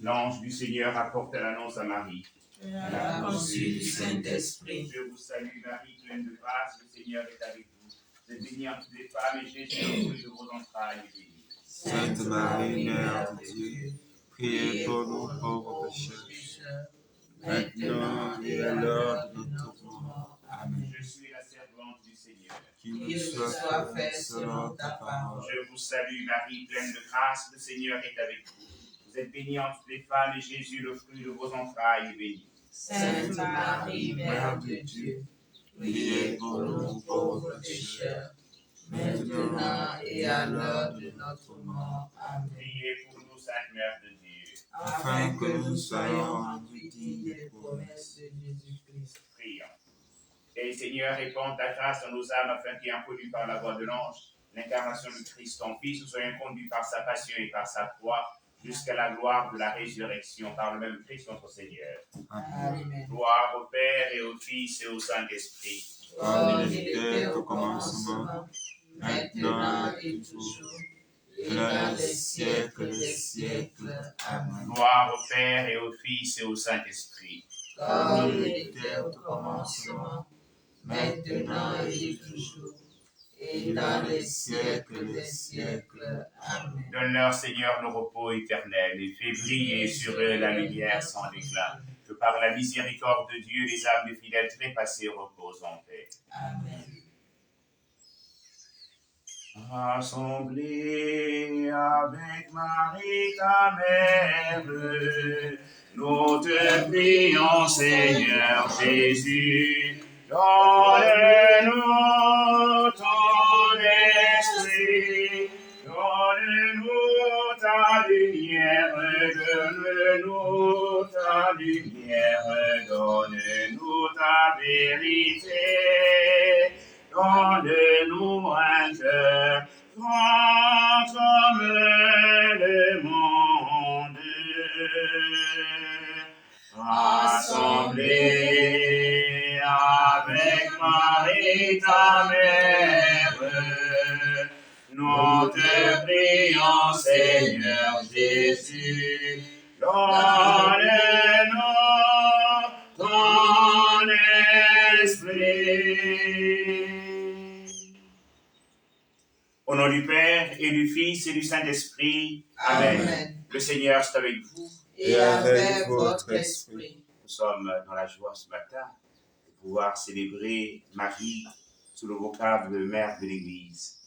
L'ange du Seigneur apporte l'annonce à Marie. Elle a conçu du Saint-Esprit. Je vous salue Marie, pleine de grâce, le Seigneur est avec vous. Vous êtes bénie entre les femmes et Jésus, le fruit de vos entrailles, est béni. Sainte Marie, Mère de Dieu, priez pour nous pauvres pécheurs, maintenant et à l'heure de notre mort. Amen. Je suis la servante du Seigneur. Qu'il nous soit fait selon ta parole. Je vous salue Marie, pleine de grâce, le Seigneur est avec vous. Vous êtes bénie entre les femmes et Jésus, le fruit de vos entrailles, est béni. Sainte Marie, Mère de Dieu, priez pour nous pauvres pécheurs, maintenant et à l'heure de notre mort. Amen. Priez pour nous, Sainte Mère de Dieu. Afin que nous soyons rendus dignes des promesses de Jésus-Christ. Prions. Et Seigneur, répands ta grâce dans nos âmes afin qu'ayant connu par la voix de l'ange l'incarnation du Christ, ton Fils, nous soyons conduits par sa passion et par sa croix jusqu'à la gloire de la résurrection par le même Christ notre Seigneur. Amen. Gloire au Père et au Fils et au Saint-Esprit. Comme il était au commencement, maintenant et toujours, et dans les siècles des siècles. Amen. Gloire au Père et au Fils et au Saint-Esprit. Comme il était au commencement, maintenant et toujours, et dans les siècles des siècles. Amen. Donne-leur, Seigneur, le repos éternel et fais briller sur eux la lumière sans déclin. Que par la miséricorde de Dieu, les âmes des fidèles trépassés reposent en paix. Amen. Rassemblés avec Marie ta mère, nous te prions, Seigneur Jésus, donne-nous ton esprit, donne-nous ta lumière, donne-nous ta lumière, donne-nous ta vérité. Donne-nous un cœur grand comme le monde. Rassemblés avec Marie ta mère, nous te prions, Seigneur Jésus, donne-nous ton esprit. Au nom du Père et du Fils et du Saint-Esprit. Amen. Amen. Le Seigneur est avec vous. Et avec votre esprit. Nous sommes dans la joie ce matin de pouvoir célébrer Marie sous le vocable de Mère de l'Église.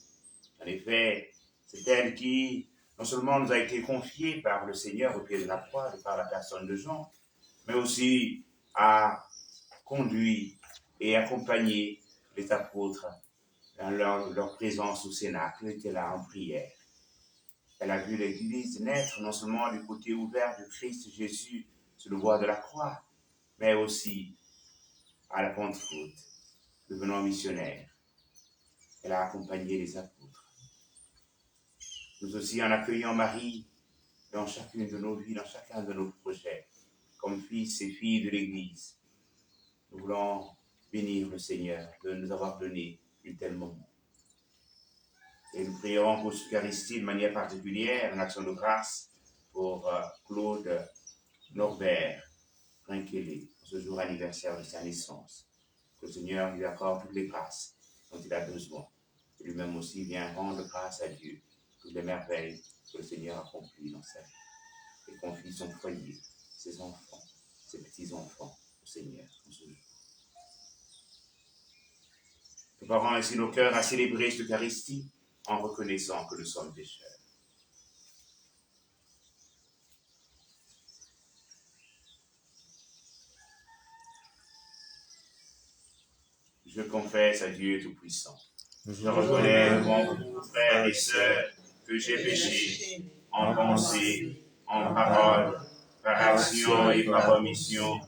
En effet, c'est elle qui non seulement nous a été confiée par le Seigneur au pied de la croix, par la personne de Jean, mais aussi a conduit et accompagné les apôtres dans leur présence au Cénacle. Elle était là en prière. Elle a vu l'Église naître non seulement du côté ouvert du Christ Jésus sur le bois de la croix, mais aussi à la Pentecôte, devenant missionnaire. Elle a accompagné les apôtres. Nous aussi, en accueillant Marie dans chacune de nos vies, dans chacun de nos projets, comme fils et filles de l'Église, nous voulons bénir le Seigneur de nous avoir donné une telle moment. Et nous prions pour l'Eucharistie de manière particulière, en action de grâce, pour Claude Norbert Rinkelé, pour ce jour anniversaire de sa naissance. Que le Seigneur lui accorde toutes les grâces dont il a besoin. Et lui-même aussi vient rendre grâce à Dieu, toutes les merveilles que le Seigneur accomplit dans sa vie. Et confie son foyer, ses enfants, ses petits-enfants au Seigneur en ce jour. Préparons ainsi nos cœurs à célébrer cette Eucharistie en reconnaissant que nous sommes pécheurs. Je confesse à Dieu Tout-Puissant. Je reconnais devant vous, frères et sœurs, que j'ai péché en pensée, en parole, par action et par omission.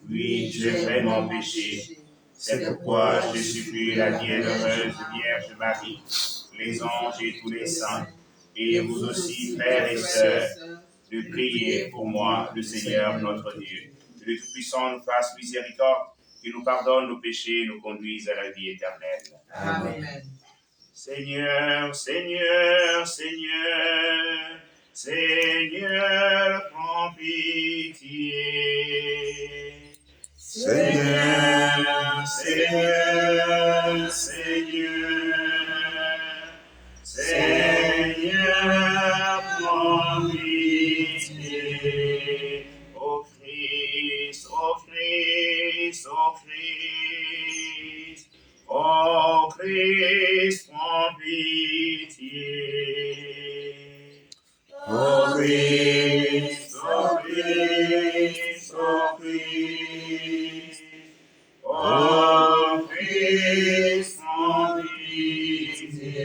Oui, j'ai vraiment péché. C'est pourquoi je supplie la bienheureuse Vierge Marie, les anges et tous les saints, et vous aussi, frères et sœurs, de prier pour moi, le Seigneur notre Dieu. Que le Tout-Puissant nous fasse miséricorde, qu'il nous pardonne nos péchés et nous conduise à la vie éternelle. Amen. Seigneur, Seigneur, Seigneur, Seigneur, prends pitié. Seigneur, Seigneur, Seigneur, Seigneur, prends pitié. Ô Christ, ô Christ, ô Christ, ô Christ, prends pitié. Ô Christ, ô Christ, ô Christ, ô Christ, prends pitié.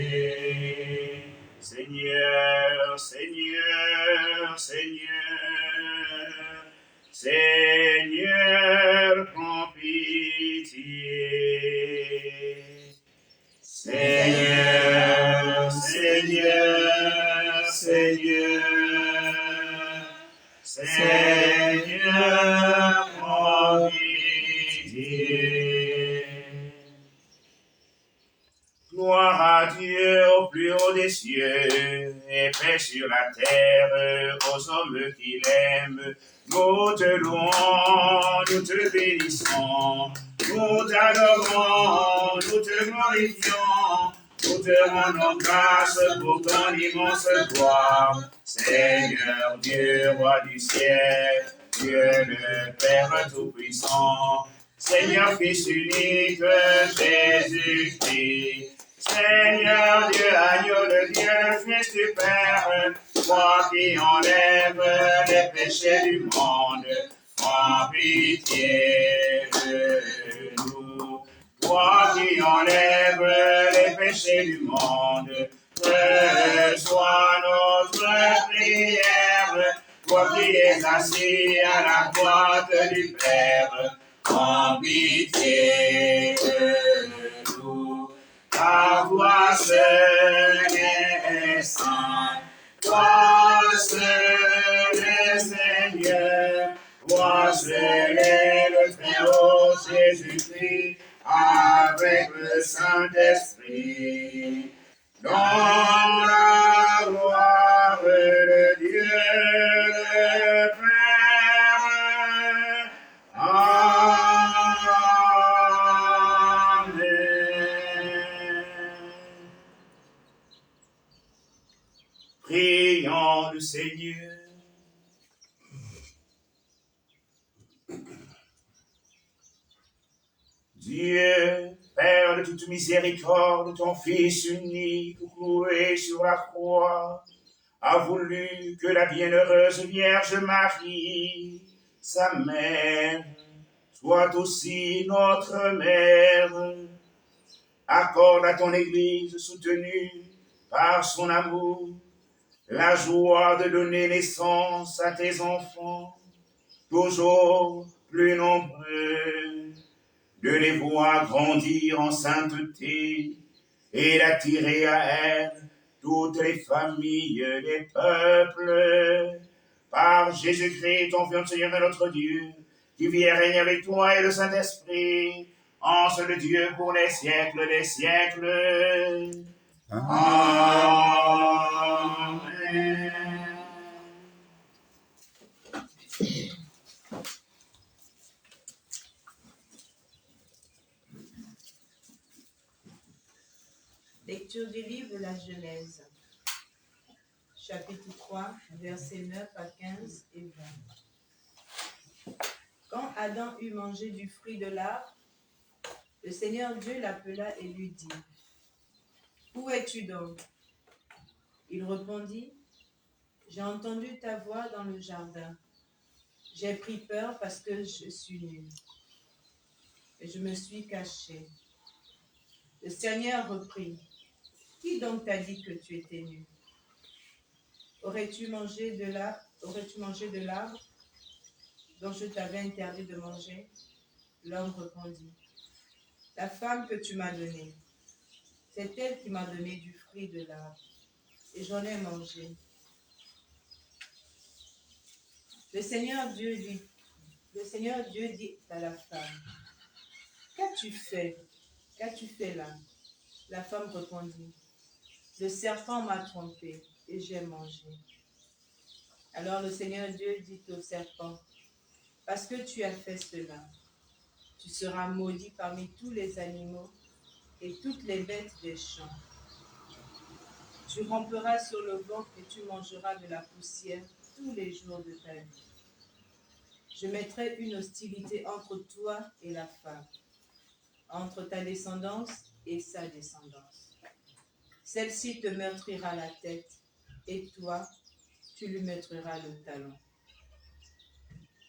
Seigneur, Seigneur, Seigneur, Seigneur, prends pitié. Seigneur, Seigneur, Seigneur, Seigneur, prends pitié. Gloire à Dieu au plus haut des cieux, et paix sur la terre aux hommes qu'il aime. Nous te louons, nous te bénissons, nous t'adorons, nous te glorifions, nous te rendons grâce pour ton immense gloire. Seigneur Dieu, roi du ciel, Dieu le Père Tout-Puissant, Seigneur Fils unique, Jésus-Christ, Seigneur Dieu, agneau de Dieu, le Fils du Père, toi qui enlèves les péchés du monde, prends pitié de nous. Toi qui enlèves les péchés du monde, reçois notre prière. Toi qui es assis à la droite du Père, prends pitié de nous. Car toi seul est saint, toi seul est Seigneur, toi seul est le Très-Haut Jésus-Christ, avec le Saint-Esprit. Dans la gloire de Dieu le Père. Amen. Prions le Seigneur. Dieu, Père de toute miséricorde, ton Fils unique, cloué sur la croix, a voulu que la bienheureuse Vierge Marie, sa mère, soit aussi notre mère. Accorde à ton Église soutenue par son amour la joie de donner naissance à tes enfants, toujours plus nombreux, de les voir grandir en sainteté et d'attirer à elle toutes les familles des peuples. Par Jésus-Christ, ton Fils, Seigneur et notre Dieu, qui vit et règne avec toi et le Saint-Esprit, en seul Dieu pour les siècles des siècles. Amen. Lecture du livre de la Genèse, chapitre 3, versets 9 à 15 et 20. Quand Adam eut mangé du fruit de l'arbre, le Seigneur Dieu l'appela et lui dit : « Où es-tu donc ? » Il répondit : « J'ai entendu ta voix dans le jardin. J'ai pris peur parce que je suis nu, et je me suis caché. » Le Seigneur reprit : « Qui donc t'a dit que tu étais nu ? Aurais-tu mangé de l'arbre dont je t'avais interdit de manger ? » L'homme répondit : « La femme que tu m'as donnée, c'est elle qui m'a donné du fruit de l'arbre, et j'en ai mangé. » Le Seigneur Dieu dit à la femme : « Qu'as-tu fait là ? » La femme répondit : « Le serpent m'a trompée et j'ai mangé. » Alors le Seigneur Dieu dit au serpent, « Parce que tu as fait cela, tu seras maudit parmi tous les animaux et toutes les bêtes des champs. Tu ramperas sur le ventre et tu mangeras de la poussière tous les jours de ta vie. Je mettrai une hostilité entre toi et la femme, entre ta descendance et sa descendance. Celle-ci te meurtrira la tête, et toi, tu lui meurtriras le talon. »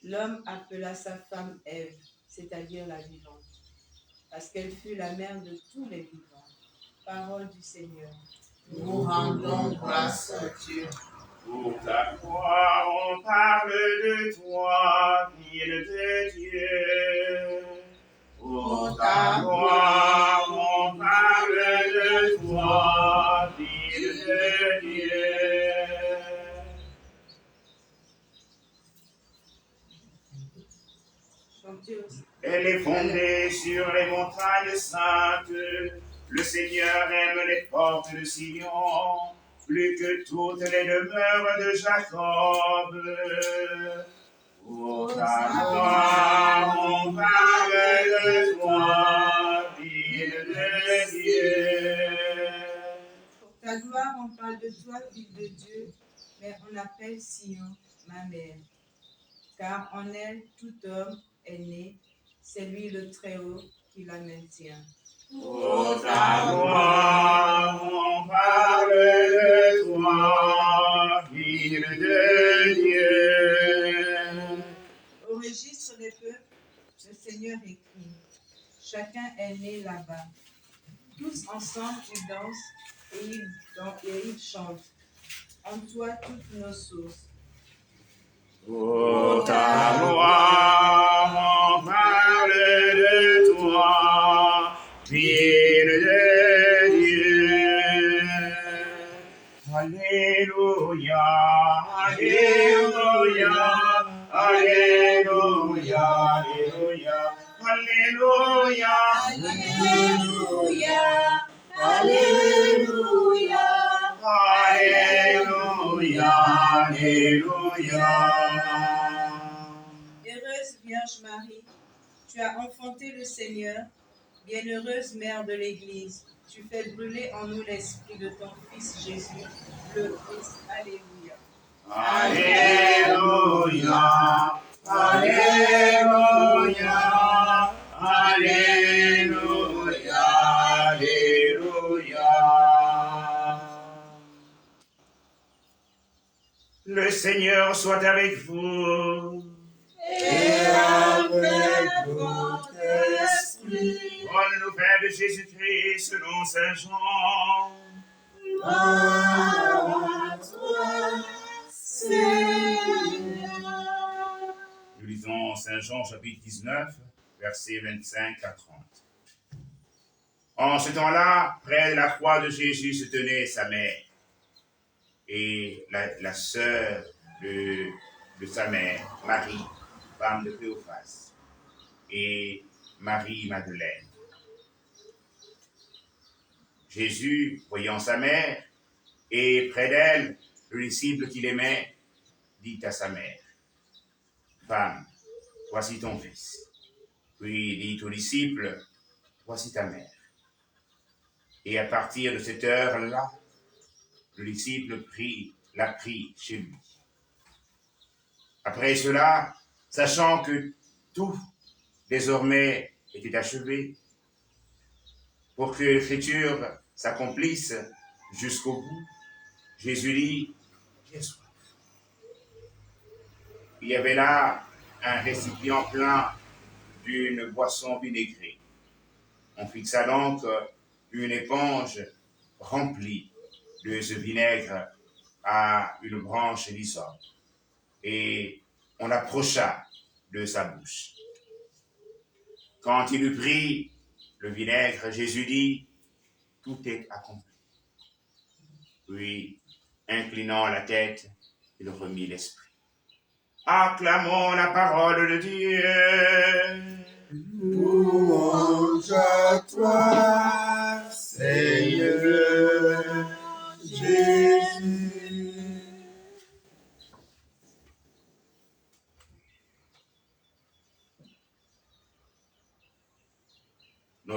L'homme appela sa femme Ève, c'est-à-dire la vivante, parce qu'elle fut la mère de tous les vivants. Parole du Seigneur. Nous rendons grâce à Dieu. Pour ta croix, on parle de toi, ville de Dieu. Pour ta croix, on parle de toi, ville de Dieu. Chantez aussi. Elle est fondée sur les montagnes saintes. Le Seigneur aime les portes de Sion, plus que toutes les demeures de Jacob. Pour ta gloire, on parle de toi, ville de Dieu. Pour ta gloire, on parle de toi, ville de Dieu, mais on appelle Sion ma mère. Car en elle, tout homme est né, c'est lui le Très-Haut qui la maintient. Pour ta gloire, on parle de toi, ville de Dieu. Au registre des peuples, le Seigneur écrit, chacun est né là-bas. Tous ensemble, ils dansent et ils chantent. En toi, toutes nos sources. Pour ta gloire, on parle de toi, ville de Dieu. Alléluia, Alléluia, Alléluia, Alléluia, Alléluia, Alléluia, Alléluia. Alléluia, Alléluia. Heureuse Vierge Marie, tu as enfanté le Seigneur, bienheureuse Mère de l'Église, tu fais brûler en nous l'esprit de ton Fils Jésus, le Christ. Alléluia. Alléluia, Alléluia, Alléluia, Alléluia. Le Seigneur soit avec vous. Et avec votre esprit. Bonne nouvelle de Jésus-Christ selon Saint Jean. Gloire à toi, Seigneur. Nous lisons Saint Jean chapitre 19, versets 25 à 30. En ce temps-là, près de la croix de Jésus se tenait sa mère et la sœur de sa mère, Marie, femme de Cléophas, et Marie-Madeleine. Jésus, voyant sa mère, et près d'elle, le disciple qu'il aimait, dit à sa mère, « Femme, voici ton fils. » Puis il dit au disciple, « Voici ta mère. » Et à partir de cette heure-là, le disciple l'a pris chez lui. Après cela, sachant que tout désormais était achevé, pour que l'écriture s'accomplisse jusqu'au bout, Jésus dit, j'ai soif. Il y avait là un récipient plein d'une boisson vinaigrée. On fixa donc une éponge remplie de ce vinaigre à une branche d'hysope et on l'approcha de sa bouche. Quand il eut pris le vinaigre, Jésus dit, tout est accompli. Puis, inclinant la tête, il remit l'esprit. Acclamons la parole de Dieu. Louange à toi, Seigneur Jésus.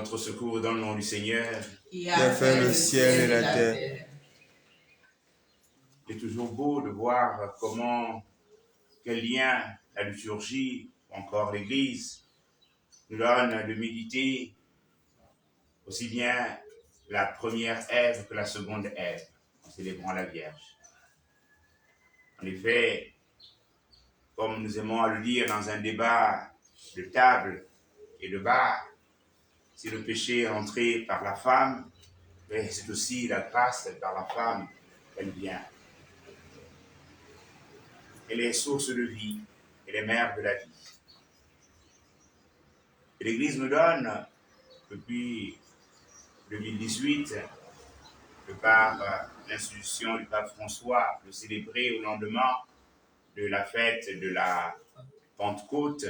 notre secours dans le nom du Seigneur. qui a fait le ciel et la terre. C'est toujours beau de voir quel lien la liturgie, ou encore l'Église, nous donne de méditer aussi bien la première Ève que la seconde Ève, en célébrant la Vierge. En effet, comme nous aimons à le dire dans un débat de table et de bar, si le péché est entré par la femme, mais c'est aussi la grâce par la femme qu'elle vient. Elle est source de vie, elle est mère de la vie. Et l'Église nous donne, depuis 2018, par l'institution du pape François, de célébrer au lendemain de la fête de la Pentecôte,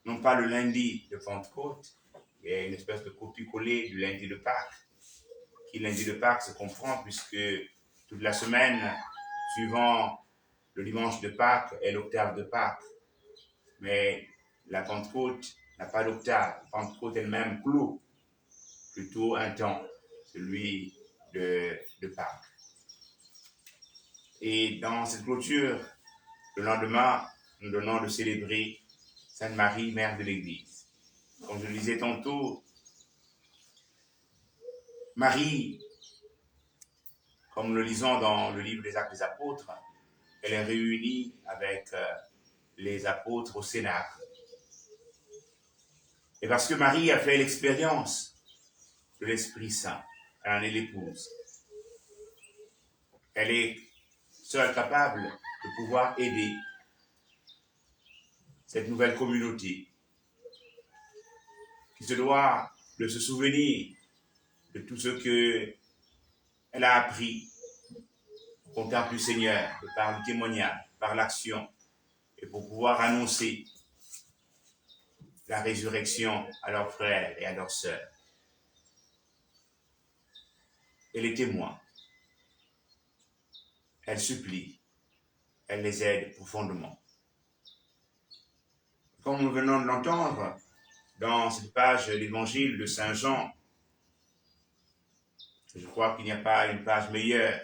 non pas le lundi de Pentecôte, il y a une espèce de copie-collée du lundi de Pâques, qui lundi de Pâques se comprend puisque toute la semaine suivant le dimanche de Pâques est l'octave de Pâques. Mais la Pentecôte n'a pas d'octave. La Pentecôte elle-même clôt plutôt un temps, celui de Pâques. Et dans cette clôture, le lendemain, nous donnons de célébrer Sainte Marie, Mère de l'Église. Comme je le disais tantôt, Marie, comme nous le lisons dans le livre des Actes des Apôtres, elle est réunie avec les apôtres au Cénacle. Et parce que Marie a fait l'expérience de l'Esprit Saint, elle en est l'épouse. Elle est seule capable de pouvoir aider cette nouvelle communauté qui se doit de se souvenir de tout ce qu'elle a appris au contact du Seigneur, par le témoignage, par l'action, et pour pouvoir annoncer la résurrection à leurs frères et à leurs sœurs. Elle est témoin. Elle supplie. Elle les aide profondément. Comme nous venons de l'entendre dans cette page de l'évangile de Saint Jean, je crois qu'il n'y a pas une page meilleure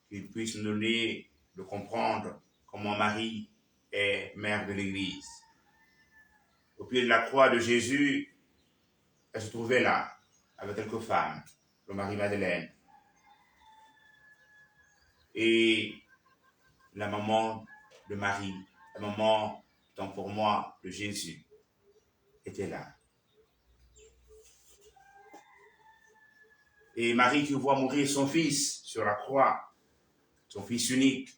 qui puisse nous donner de comprendre comment Marie est mère de l'Église. Au pied de la croix de Jésus, elle se trouvait là, avec quelques femmes, le Marie-Madeleine. Et la maman de Marie, la maman, tant pour moi, de Jésus, était là. Et Marie qui voit mourir son fils sur la croix, son fils unique.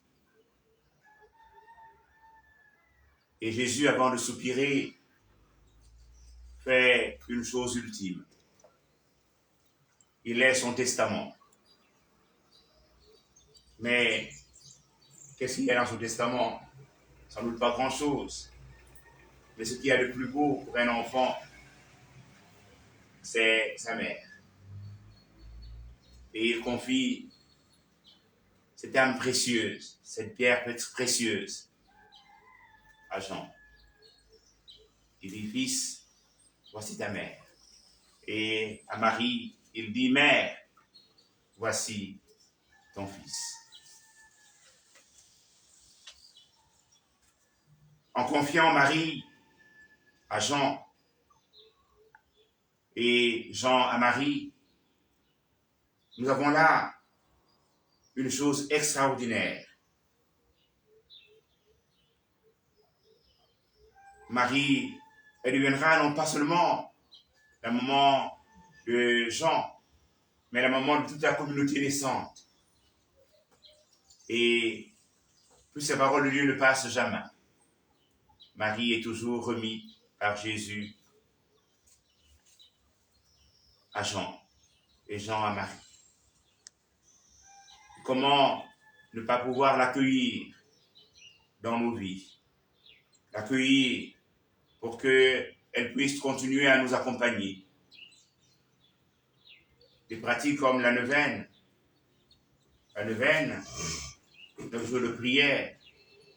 Et Jésus, avant de soupirer, fait une chose ultime. Il laisse son testament. Mais qu'est-ce qu'il y a dans son testament? Sans doute pas grand-chose. Mais ce qu'il y a de plus beau pour un enfant, c'est sa mère. Et il confie cette âme précieuse, cette pierre précieuse à Jean. Il dit, fils, voici ta mère. Et à Marie, il dit, mère, voici ton fils. En confiant Marie à Jean et Jean à Marie, nous avons là une chose extraordinaire. Marie, elle deviendra non pas seulement la maman de Jean, mais la maman de toute la communauté naissante. Et plus ces paroles de Dieu ne passent jamais. Marie est toujours remise par Jésus à Jean et Jean à Marie. Comment ne pas pouvoir l'accueillir dans nos vies, l'accueillir pour qu'elle puisse continuer à nous accompagner. Des pratiques comme la neuvaine, 9 jours de prière,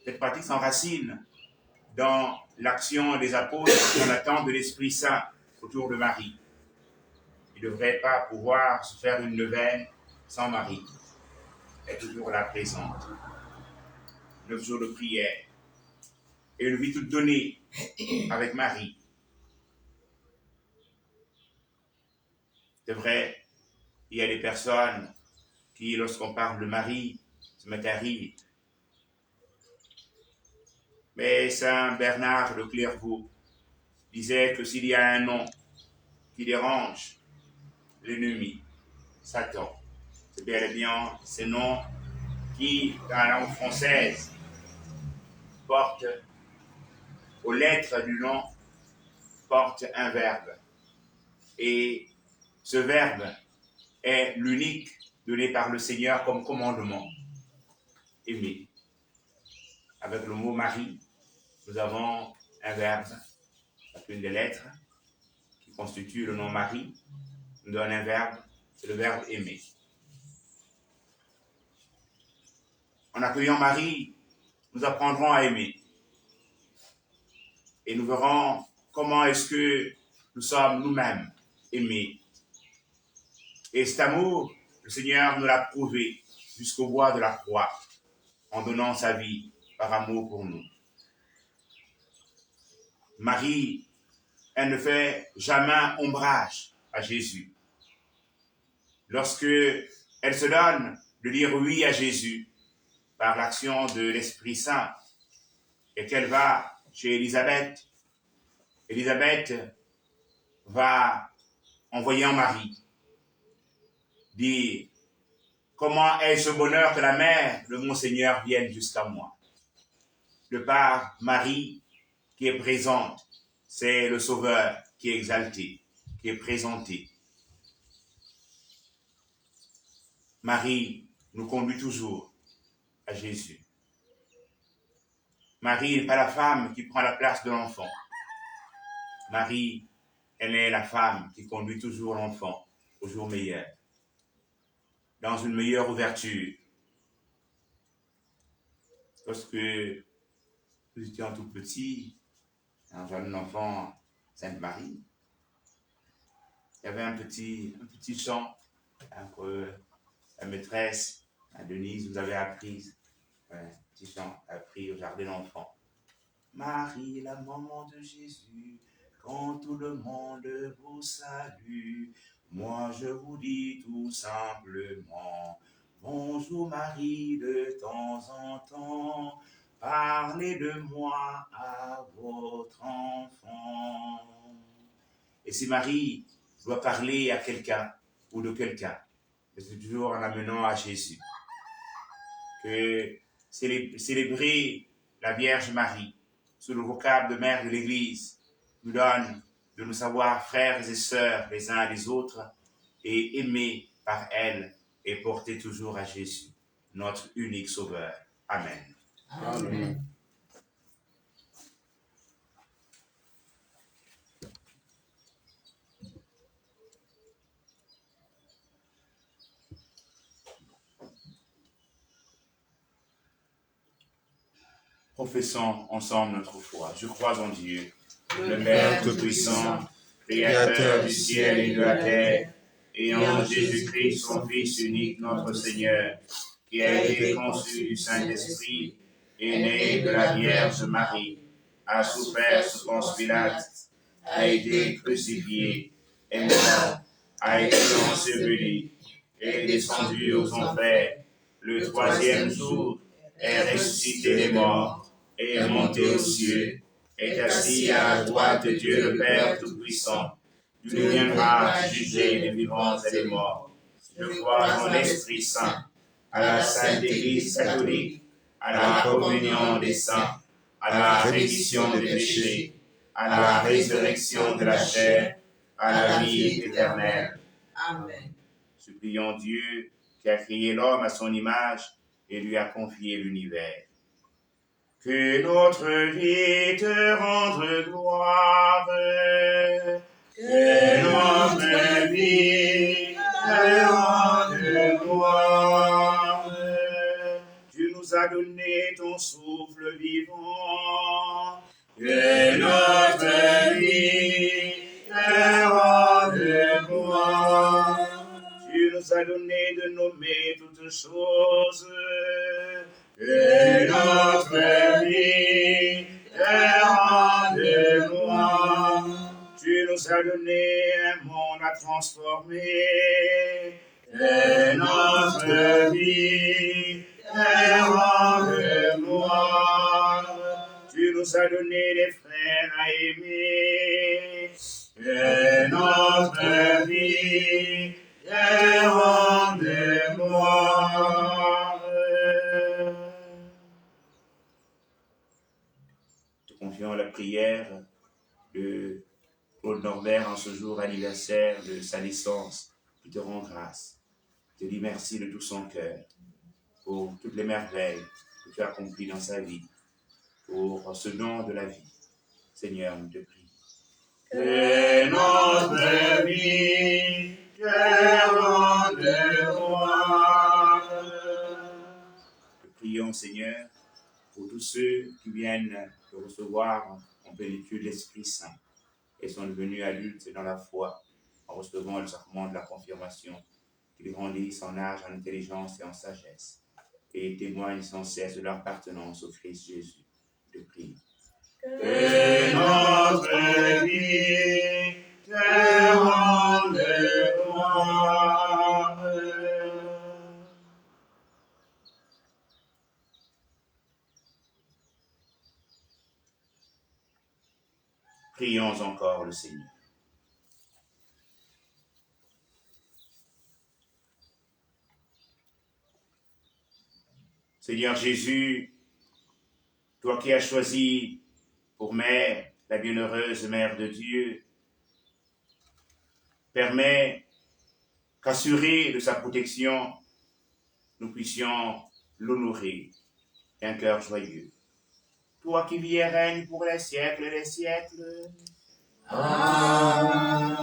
cette pratique s'enracine dans l'action des apôtres, dans l'attente de l'Esprit Saint pour autour de Marie. Il ne devrait pas pouvoir se faire une neuvaine sans Marie. Elle est toujours là présente. 9 jours de prière. Et une vie toute donnée avec Marie. C'est vrai, il y a des personnes qui, lorsqu'on parle de Marie, se mettent à rire. Mais Saint Bernard de Clairvaux disait que s'il y a un nom qui dérange l'ennemi, Satan, c'est bel et bien ce nom qui, dans la langue française, porte, aux lettres du nom, porte un verbe. Et ce verbe est l'unique donné par le Seigneur comme commandement. Aimer. Avec le mot Marie, nous avons un verbe, une des lettres, qui constitue le nom Marie, nous donne un verbe, c'est le verbe aimer. En accueillant Marie, nous apprendrons à aimer. Et nous verrons comment est-ce que nous sommes nous-mêmes aimés. Et cet amour, le Seigneur nous l'a prouvé jusqu'au bout de la croix, en donnant sa vie par amour pour nous. Marie, elle ne fait jamais ombrage à Jésus. Lorsque elle se donne de dire oui à Jésus par l'action de l'Esprit Saint et qu'elle va chez Élisabeth, Élisabeth va envoyer en Marie dire comment est ce bonheur que la mère de mon Seigneur vienne jusqu'à moi. De par Marie qui est présente, c'est le Sauveur qui est exalté, qui est présenté. Marie nous conduit toujours à Jésus. Marie n'est pas la femme qui prend la place de l'enfant. Marie, elle est la femme qui conduit toujours l'enfant au jour meilleur, dans une meilleure ouverture. Lorsque nous étions tout petits, un jeune enfant, Sainte Marie, il y avait un petit chant que la maîtresse, Denise, nous avait appris, un petit chant appris au jardin d'enfants. Marie, la maman de Jésus, quand tout le monde vous salue, moi je vous dis tout simplement, bonjour Marie de temps en temps, parlez de moi à votre enfant. Et si Marie doit parler à quelqu'un ou de quelqu'un, c'est toujours en l'amenant à Jésus. Que célébrer la Vierge Marie sous le vocable de mère de l'Église nous donne de nous savoir frères et sœurs les uns les autres et aimés par elle et porter toujours à Jésus, notre unique Sauveur. Amen. Amen. Professons ensemble notre foi. Je crois en Dieu, le Père Tout-Puissant, Créateur du ciel et de la terre, et en Jésus-Christ, son Fils unique, notre Seigneur, qui a été conçu du Saint-Esprit, est né de la Vierge Marie, a souffert sous Ponce Pilate, a été crucifié, est mort, a été enseveli, est descendu aux enfers, le troisième jour, est ressuscité des morts, est monté aux cieux, est assis à la droite de Dieu le Père Tout-Puissant. Il viendra juger les vivants et les morts. Je crois en l'Esprit Saint, à la Sainte Église catholique, à la communion des saints, à la rémission des péchés, à la résurrection de la chair, à la vie éternelle. Amen. Supplions Dieu qui a créé l'homme à son image et lui a confié l'univers. Que notre vie te rende gloire, que notre vie te rende gloire. Tu nous as donné ton souffle vivant, que notre vie te nous a donné de nommer toutes choses, que notre vie est en gloire. Tu nous as donné un monde à transformer, que notre vie est en gloire. Tu nous as donné des frères à aimer, que notre vie est en mémoire. Te confions la prière de Claude Norbert en ce jour anniversaire de sa naissance, qui te rend grâce. Te dit merci de tout son cœur pour toutes les merveilles que tu as accomplies dans sa vie, pour ce don de la vie. Seigneur, nous te prions. Que notre vie te rende gloire. Te prions, Seigneur, pour tous ceux qui viennent te recevoir en plénitude de l'Esprit Saint et sont devenus adultes dans la foi en recevant le sacrement de la confirmation, qu'ils grandissent en âge, en intelligence et en sagesse et témoignent sans cesse de leur appartenance au Christ Jésus. Te prions. Que notre vie te rende gloire. Prions encore le Seigneur. Seigneur Jésus, toi qui as choisi pour mère la bienheureuse Mère de Dieu, permets qu'assurés de sa protection, nous puissions l'honorer d'un cœur joyeux. Toi qui vis et règnes pour les siècles et les siècles. Amen.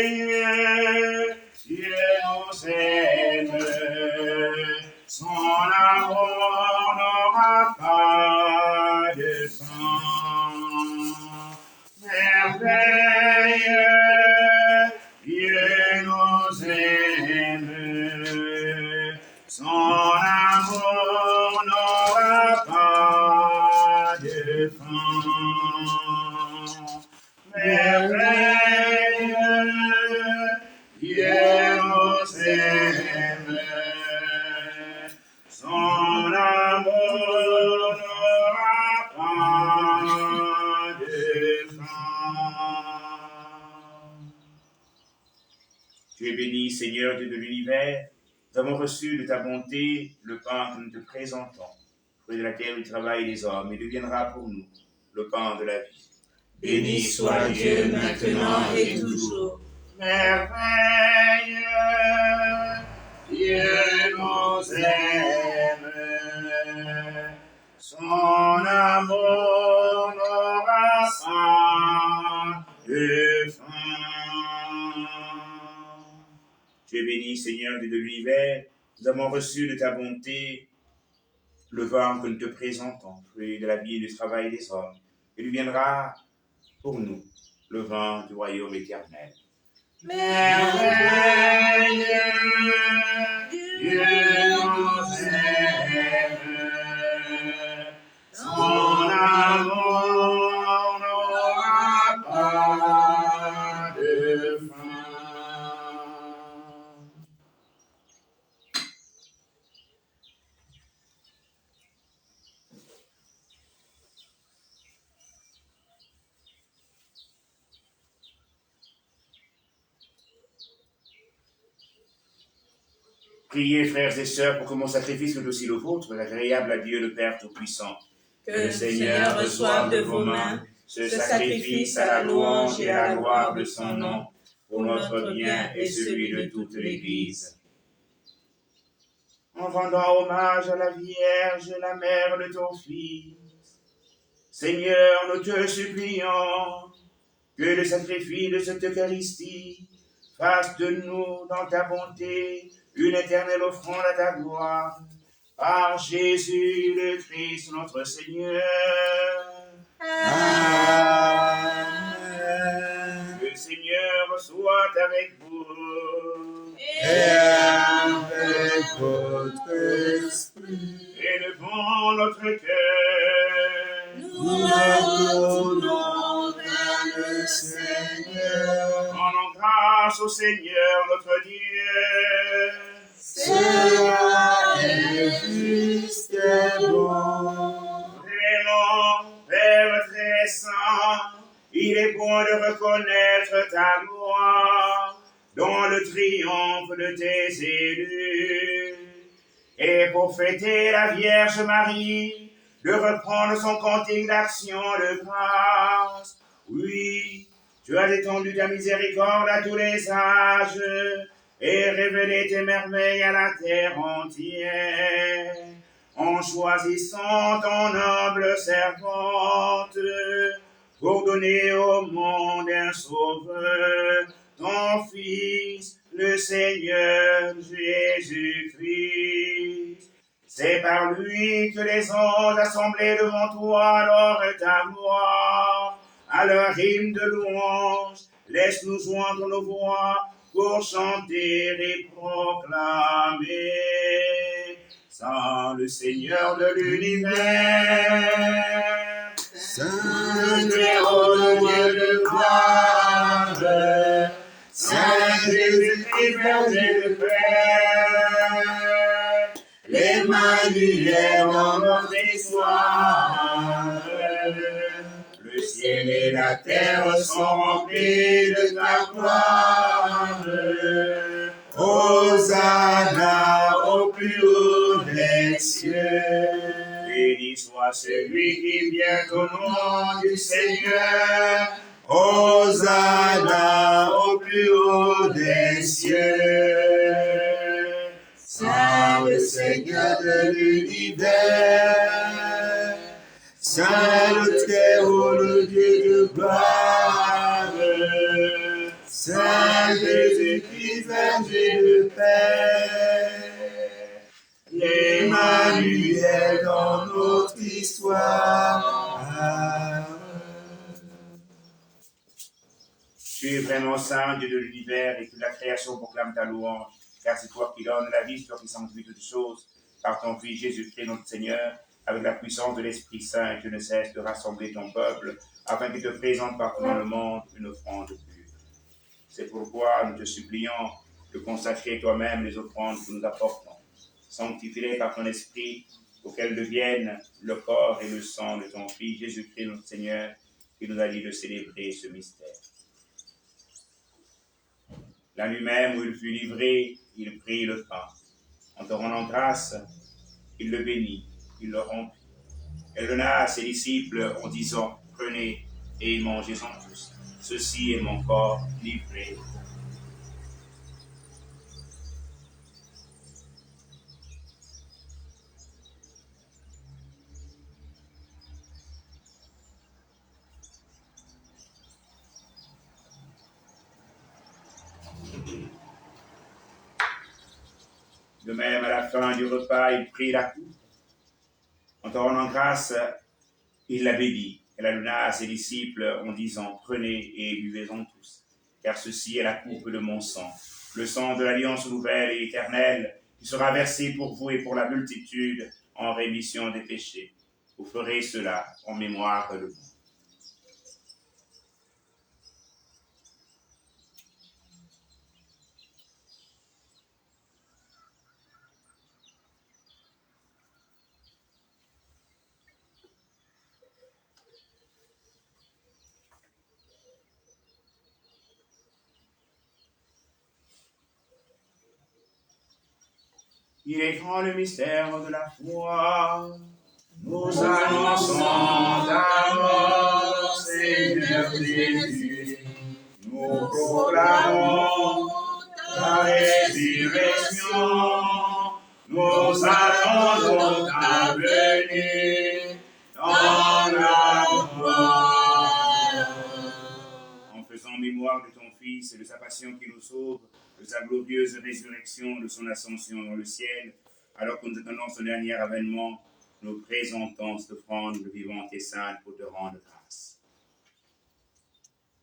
Merveilleux, Dieu nous aime, son amour n'aura pas de fin. Merveilleux, Dieu nous aime, son amour n'aura pas de fin. Merveilleux, Dieu nous aime, son amour n'aura pas de fin. Tu es béni, Seigneur Dieu de l'univers. Nous avons reçu de ta bonté le pain que nous te présentons, fruit de la terre du travail des hommes, et deviendra pour nous le pain de la vie. Béni soit Dieu maintenant et toujours. Merveilleux, Dieu nous aime, son amour n'aura pas de fin. Tu es béni, Seigneur Dieu de l'univers, nous avons reçu de ta bonté le vin que nous te présentons, fruit de la vie et du travail des hommes, et deviendra pour nous le vin du royaume éternel. Merveilleux, Dieu nous aime, son amour n'aura pas de fin. Priez, frères et sœurs, pour que mon sacrifice, mais aussi le vôtre, agréable à Dieu le Père Tout-Puissant. Que le Seigneur reçoive de vos mains ce sacrifice à la louange et à la gloire de son nom, pour notre bien et celui de toute l'Église. En rendant hommage à la Vierge, la mère de ton Fils, Seigneur, nous te supplions que le sacrifice de cette Eucharistie fasse de nous, dans ta bonté, une éternelle offrande à ta gloire. Par Jésus le Christ, notre Seigneur. Amen. Le Seigneur soit avec vous. Et avec votre esprit, Élevons notre cœur. nous retournons vers le Seigneur. Rendons grâce au Seigneur notre Dieu. Cela est juste et bon. Vraiment, Père très saint, il est bon de reconnaître ta gloire dans le triomphe de tes élus. Et pour fêter la Vierge Marie, de reprendre son cantique d'action de grâce. Oui, tu as étendu ta miséricorde à tous les âges et révélé tes merveilles à la terre entière, en choisissant ton noble servante pour donner au monde un sauveur, ton Fils, le Seigneur Jésus-Christ. C'est par lui que les anges assemblés devant toi adorent ta gloire. À leur hymne de louange, laisse-nous joindre nos voix pour chanter et proclamer. Saint le Seigneur de l'univers, Saint très-haut, le Dieu de gloire, Saint Jésus-Christ, berger de paix, l'Emmanuel dans notre histoire. Le ciel et la terre sont remplis de ta gloire. Hosanna au plus haut des cieux. béni soit celui qui vient au nom du Seigneur. Hosanna au plus haut des cieux. Saint le Seigneur de l'univers, Saint le Très-Haut, le Dieu de gloire, Saint Jésus-Christ, berger de paix, l'Emmanuel dans notre histoire. Amen. Tu es vraiment saint, Dieu de l'univers, et que la création proclame ta louange, car c'est toi qui donnes la vie, c'est toi qui sanctifies toutes choses, par ton Fils Jésus-Christ, notre Seigneur, avec la puissance de l'Esprit Saint, tu ne cesses de rassembler ton peuple, afin qu'il te présente partout dans le monde une offrande pure. C'est pourquoi nous te supplions de consacrer toi-même les offrandes que nous apportons. Sanctifie-les par ton Esprit, pour qu'elles deviennent le corps et le sang de ton Fils Jésus-Christ, notre Seigneur, qui nous a dit de célébrer ce mystère. La nuit même où il fut livré, il prit le pain. En te rendant grâce, il le bénit, il le rompit. Elle le donna à ses disciples en disant, prenez et mangez-en tous. Ceci est mon corps livré. De même, à la fin du repas, il prit la coupe. En te rendant grâce, il la bénit. Elle la donna à ses disciples en disant, prenez et buvez-en tous, car ceci est la coupe de mon sang, le sang de l'alliance nouvelle et éternelle, qui sera versé pour vous et pour la multitude en rémission des péchés. Vous ferez cela en mémoire de vous. Il est grand le mystère de la foi. Nous annonçons ta mort, Seigneur Jésus. Nous proclamons ta résurrection. Nous attendons ta venue dans la gloire. En faisant mémoire de ton Fils et de sa passion qui nous sauve, de sa glorieuse résurrection, de son ascension dans le ciel, alors que nous attendons ce dernier avènement, nous présentons cette offrande vivante et sainte pour te rendre grâce.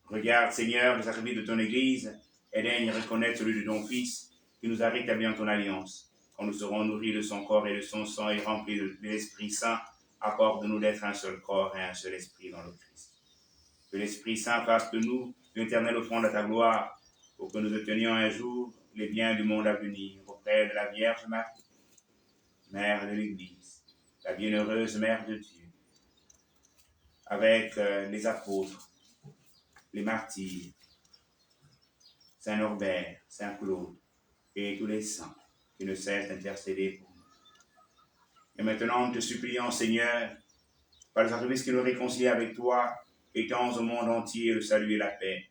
Regarde, Seigneur, le sacrifice de ton Église et daigne reconnaître celui de ton Fils qui nous a rétabli en ton alliance. Quand nous serons nourris de son corps et de son sang et remplis de l'Esprit Saint, accorde-nous d'être un seul corps et un seul esprit dans le Christ. Que l'Esprit Saint fasse de nous une éternelle offrande à ta gloire, pour que nous obtenions un jour les biens du monde à venir auprès de la Vierge Marie, Mère de l'Église, la bienheureuse Mère de Dieu, avec les apôtres, les martyrs, Saint Norbert, Saint Claude et tous les saints qui ne cessent d'intercéder pour nous. Et maintenant, nous te supplions, Seigneur, par le sacrifice qui nous réconcilie avec toi, étends au monde entier le salut et la paix.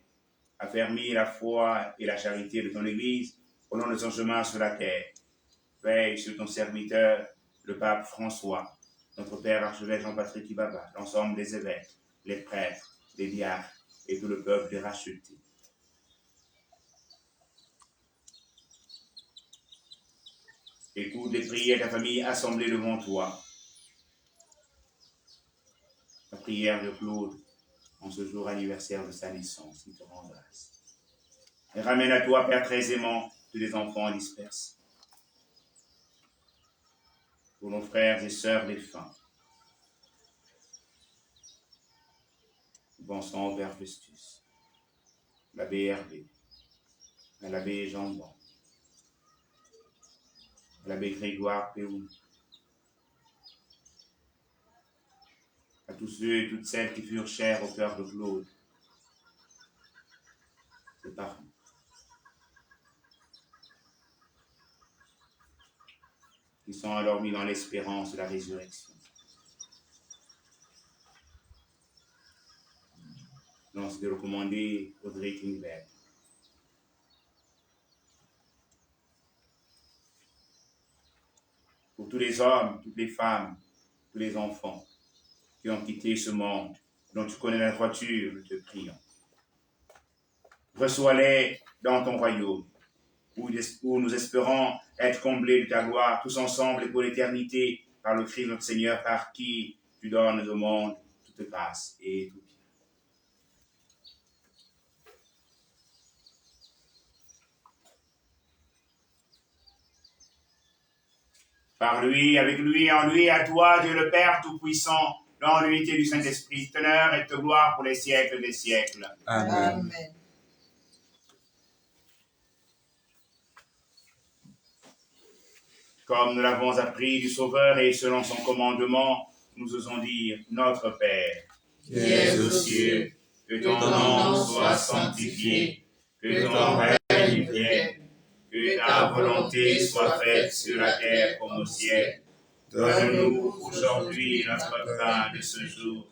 Affermis la foi et la charité de ton Église au long de son chemin sur la terre. Veille sur ton serviteur, le pape François, notre père archevêque Jean-Patrick Ibaba, l'ensemble des évêques, les prêtres, les diacres et tout le peuple des rachetés. Écoute les prières de ta famille assemblée devant toi. La prière de Claude en ce jour anniversaire de sa naissance, il te rend grâce. Et ramène à toi, Père très aimant, tous les enfants dispersés. Pour nos frères et sœurs défunts. Nous pensons au Père Festus, l'abbé Hervé, à l'abbé Jean-Bon, à l'abbé Grégoire Péoul, à tous ceux et toutes celles qui furent chers au cœur de Claude, ses parents. Qui sont alors mis dans l'espérance de la résurrection. Lance de recommander Audrey Klingberg. Pour tous les hommes, toutes les femmes, tous les enfants qui ont quitté ce monde, dont tu connais la droiture, nous te prions. Reçois-les dans ton royaume, où nous espérons être comblés de ta gloire, tous ensemble et pour l'éternité, par le Christ notre Seigneur, par qui tu donnes au monde toute grâce et tout bien. Par lui, avec lui, en lui, à toi, Dieu le Père Tout-Puissant, dans l'unité du Saint-Esprit, teneur et de gloire pour les siècles des siècles. Amen. Amen. Comme nous l'avons appris du Sauveur et selon son commandement, nous osons dire Notre Père, qui es aux cieux, que ton nom soit sanctifié, que ton règne vienne, que ta volonté soit faite sur la terre comme au ciel. Donne-nous aujourd'hui notre pain de ce jour.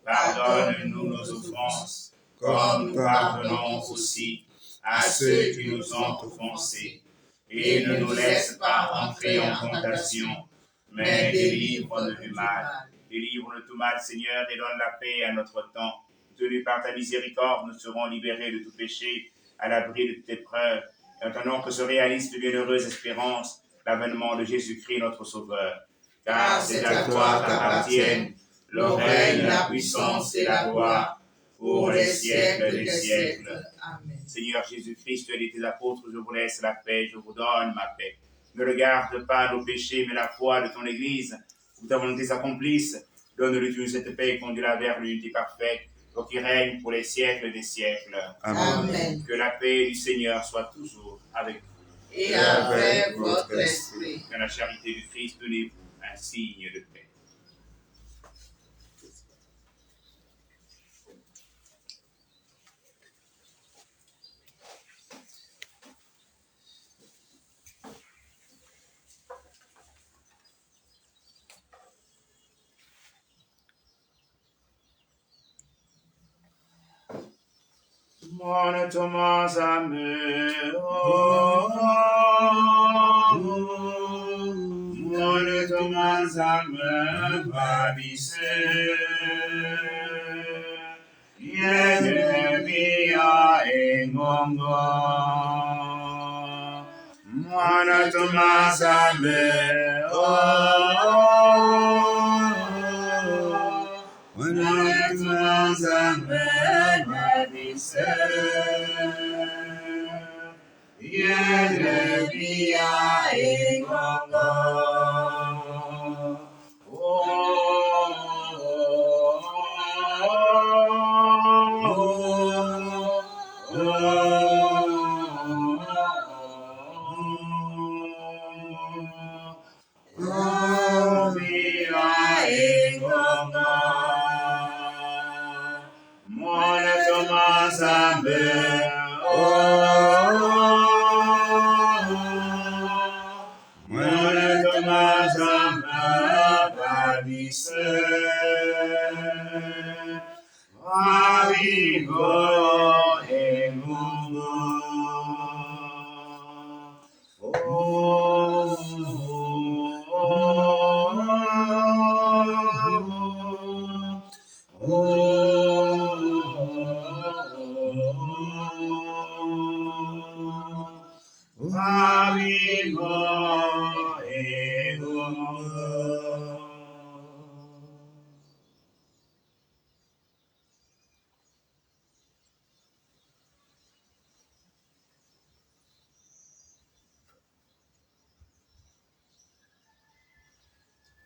Pardonne-nous nos offenses, comme nous pardonnons aussi à ceux qui nous ont offensés. Et ne nous laisse pas entrer en tentation, mais délivre-nous du mal. Délivre-nous de tout mal, Seigneur, et donne la paix à notre temps. Tenus par ta miséricorde, nous serons libérés de tout péché, à l'abri de toute épreuve. Et attendons que se réalise de bienheureuse espérance, l'avènement de Jésus-Christ, notre Sauveur. Car c'est à toi qu'appartiennent le règne, la puissance et la gloire, pour les siècles des siècles. Amen. Seigneur Jésus-Christ, tu as dit tes apôtres, je vous laisse la paix, je vous donne ma paix. Ne regarde pas nos péchés, mais la foi de ton Église, où ta volonté s'accomplisse. Donne-lui cette paix et conduis-la vers l'unité parfaite, toi qui règne pour les siècles des siècles. Amen. Que la paix du Seigneur soit toujours avec vous. Et avec votre esprit. Que la charité du Christ donnez-vous un signe de paix. Mon Thomas amour, mon Thomas amour, babisse, Yedemia engongo, mon Thomas amour, mon Thomas amour, babisse, Yedemia engongo.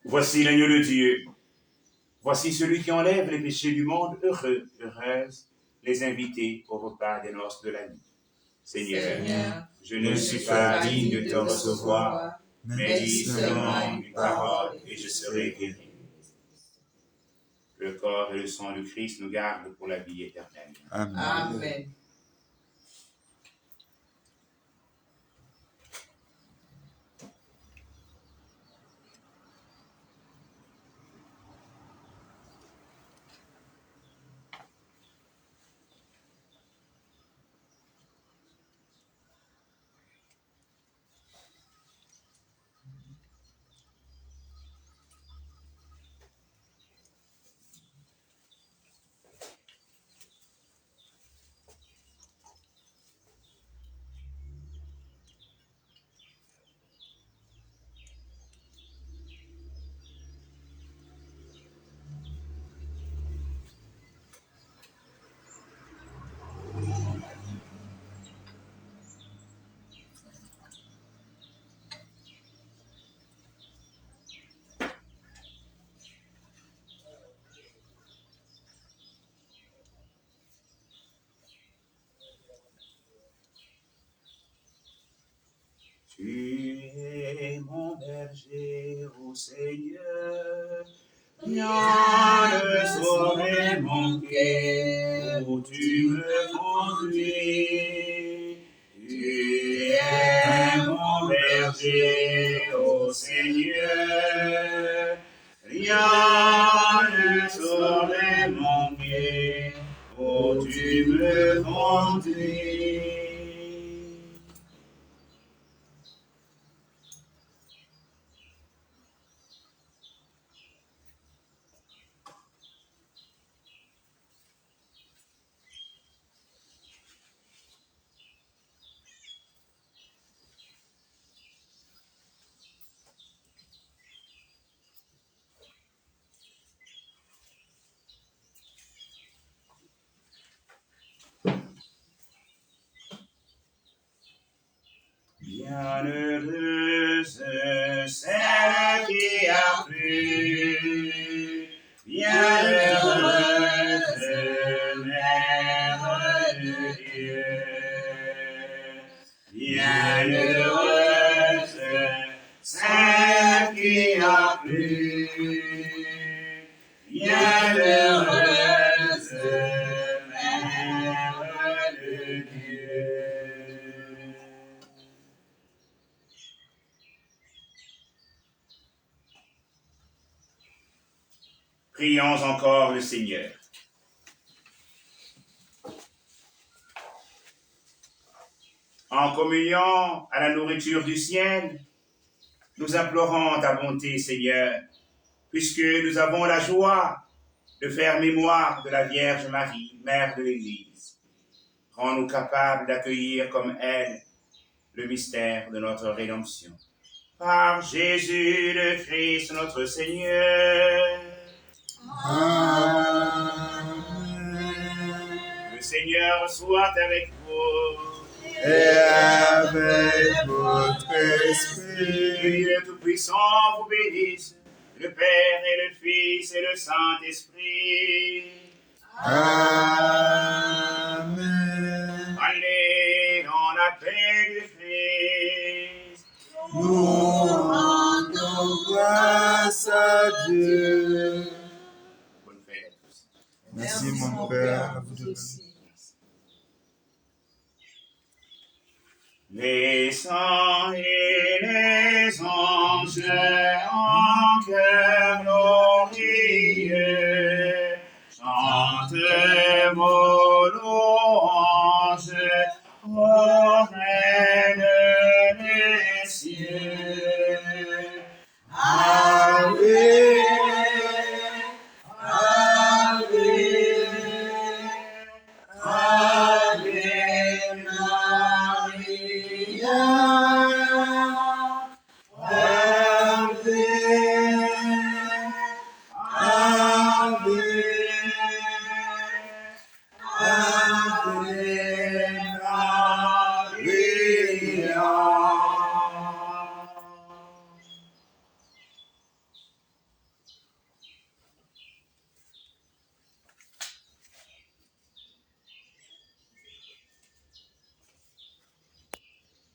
Voici l'agneau de Dieu. Voici celui qui enlève les péchés du monde. Heureux, heureuses, les invités au repas des noces de la nuit. Seigneur, je ne suis pas digne de te recevoir, mais dis seulement une parole et je serai guéri. Le corps et le sang du Christ nous gardent pour la vie éternelle. Amen. Amen. Tu es mon berger, ô Seigneur, rien ne saurait manquer où tu me conduis. Tu es mon berger, ô Seigneur, rien ne saurait manquer où tu me conduis. Bienheureuse celle qui a cru, bienheureuse Mère de Dieu, bienheureuse celle qui a cru, bienheureuse Mère de Dieu. Prions encore le Seigneur. en communion à la nourriture du ciel, nous implorons ta bonté, Seigneur, puisque nous avons la joie de faire mémoire de la Vierge Marie, Mère de l'Église. Rends-nous capables d'accueillir comme elle le mystère de notre rédemption. Par Jésus le Christ, notre Seigneur. Amen. Le Seigneur soit avec vous. Et avec votre esprit. Que Dieu Tout-Puissant vous bénisse, le Père et le Fils et le Saint-Esprit. Amen. Allez dans la paix du Christ. Nous rendons grâce à Dieu. Bonne fête à tous. Merci mon Père. À vous de même. Les saints et les anges en chœur glorieux chantent vos louanges, ô Reine des cieux. Ave, Ave, Ave Maria. Ave, Ave, Ave